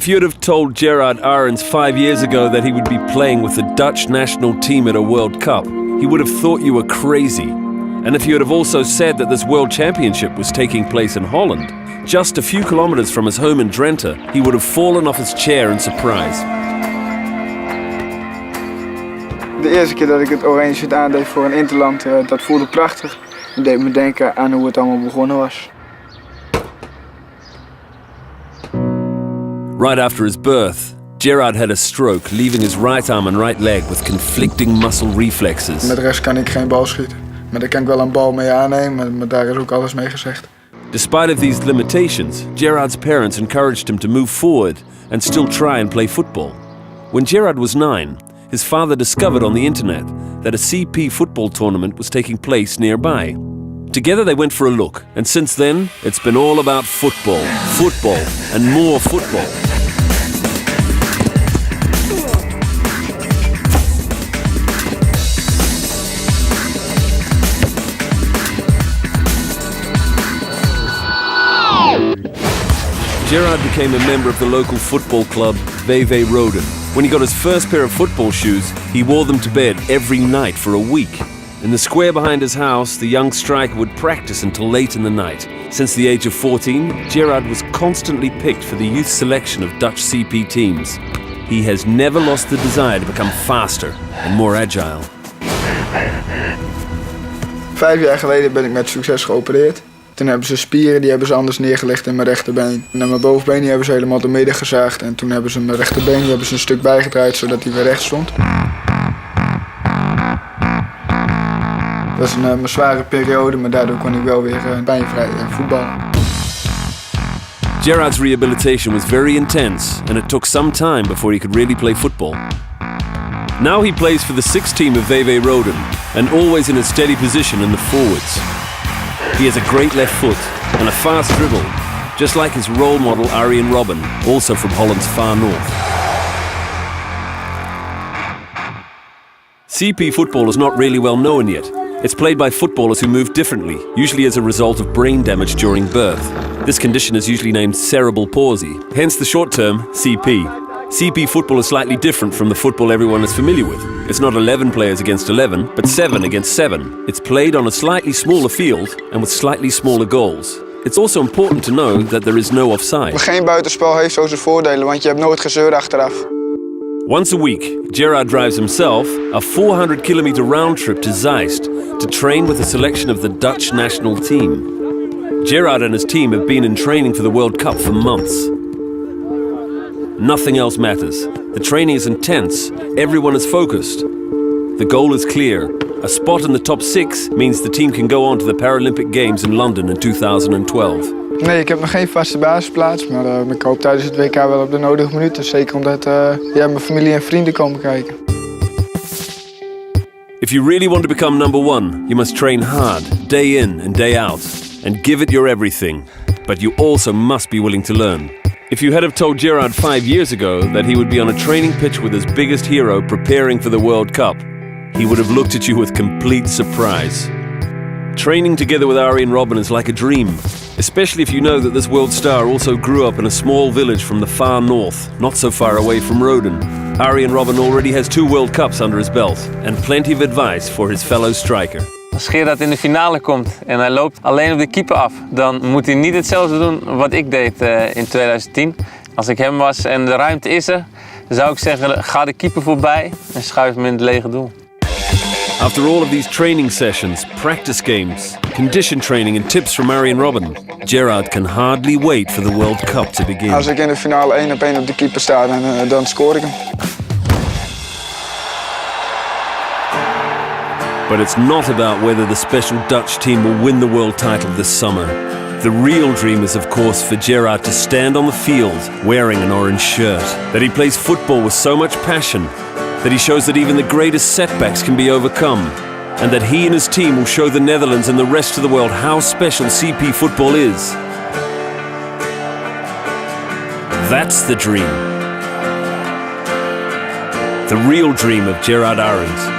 If you'd have told Gerard Arends 5 years ago that he would be playing with the Dutch national team at a World Cup, he would have thought you were crazy. And if you had have also said that this World Championship was taking place in Holland, just a few kilometers from his home in Drenthe, he would have fallen off his chair in surprise. De eerste keer dat ik het oranje shirt aandeed voor een interland, dat voelde prachtig. Dat deed me denken aan hoe het allemaal begonnen was. Right after his birth, Gerard had a stroke, leaving his right arm and right leg with conflicting muscle reflexes. Met rechts kan ik geen bal schieten. Maar daar kan ik wel een bal mee aannemen, maar daar is ook alles mee gezegd. Despite of these limitations, Gerard's parents encouraged him to move forward and still try and play football. When Gerard was 9, his father discovered on the internet that a CP football tournament was taking place nearby. Together they went for a look, and since then, it's been all about football, football, and more football. Gerard became a member of the local football club, VV Roden. When he got his first pair of football shoes, he wore them to bed every night for a week. In the square behind his house, the young striker would practice until late in the night. Since the age of 14, Gerard was constantly picked for the youth selection of Dutch CP teams. He has never lost the desire to become faster and more agile. 5 jaar geleden ben ik met succes geopereerd. Toen hebben ze spieren die hebben ze anders neergelegd in mijn rechterbeen. En aan mijn bovenbeen die hebben ze helemaal door midden gezaagd. En toen hebben ze mijn rechterbeen die hebben ze een stuk bijgedraaid zodat hij weer recht stond. Dat was een zware periode, maar daardoor kon ik wel weer pijnvrij voetballen. Gerard's rehabilitation was very intense and it took some time before he could really play football. Now he plays for the 6th team of VV Roden and always in a steady position in the forwards. He has a great left foot and a fast dribble, just like his role model Arjen Robben, also from Holland's far north. CP football is not really well known yet. It's played by footballers who move differently, usually as a result of brain damage during birth. This condition is usually named cerebral palsy, hence the short term CP. CP football is slightly different from the football everyone is familiar with. It's not 11 players against 11, but 7 against 7. It's played on a slightly smaller field and with slightly smaller goals. It's also important to know that there is no offside. Geen buitenspel heeft zo zijn voordelen, want je hebt nooit gezeur achteraf. Once a week, Gerard drives himself a 400-kilometer round trip to Zeist to train with a selection of the Dutch national team. Gerard and his team have been in training for the World Cup for months. Nothing else matters. The training is intense. Everyone is focused. The goal is clear. A spot in the top 6 means the team can go on to the Paralympic Games in London in 2012. Nee, ik heb nog geen vaste basisplaats, maar ik hoop tijdens het WK wel op de nodige minuten. Zeker omdat mijn familie en vrienden komen kijken. If you really want to become number 1, you must train hard, day in and day out, and give it your everything. But you also must be willing to learn. If you had have told Gerard 5 years ago that he would be on a training pitch with his biggest hero preparing for the World Cup, he would have looked at you with complete surprise. Training together with Arjen Robben is like a dream, especially if you know that this world star also grew up in a small village from the far north, not so far away from Roden. Arjen Robben already has 2 World Cups under his belt and plenty of advice for his fellow striker. Als Gerard in de finale komt en hij loopt alleen op de keeper af, dan moet hij niet hetzelfde doen wat ik deed in 2010. Als ik hem was en de ruimte is er, dan zou ik zeggen, ga de keeper voorbij en schuif hem in het lege doel. After all of these training sessions, practice games, condition training and tips from Arjen Robben, Gerard can hardly wait for the World Cup to begin. Als ik in de finale 1-op-1 op de keeper sta, dan scoor ik hem. But it's not about whether the special Dutch team will win the world title this summer. The real dream is, of course, for Gerard to stand on the field wearing an orange shirt. That he plays football with so much passion, that he shows that even the greatest setbacks can be overcome, and that he and his team will show the Netherlands and the rest of the world how special CP football is. That's the dream. The real dream of Gerard Arends.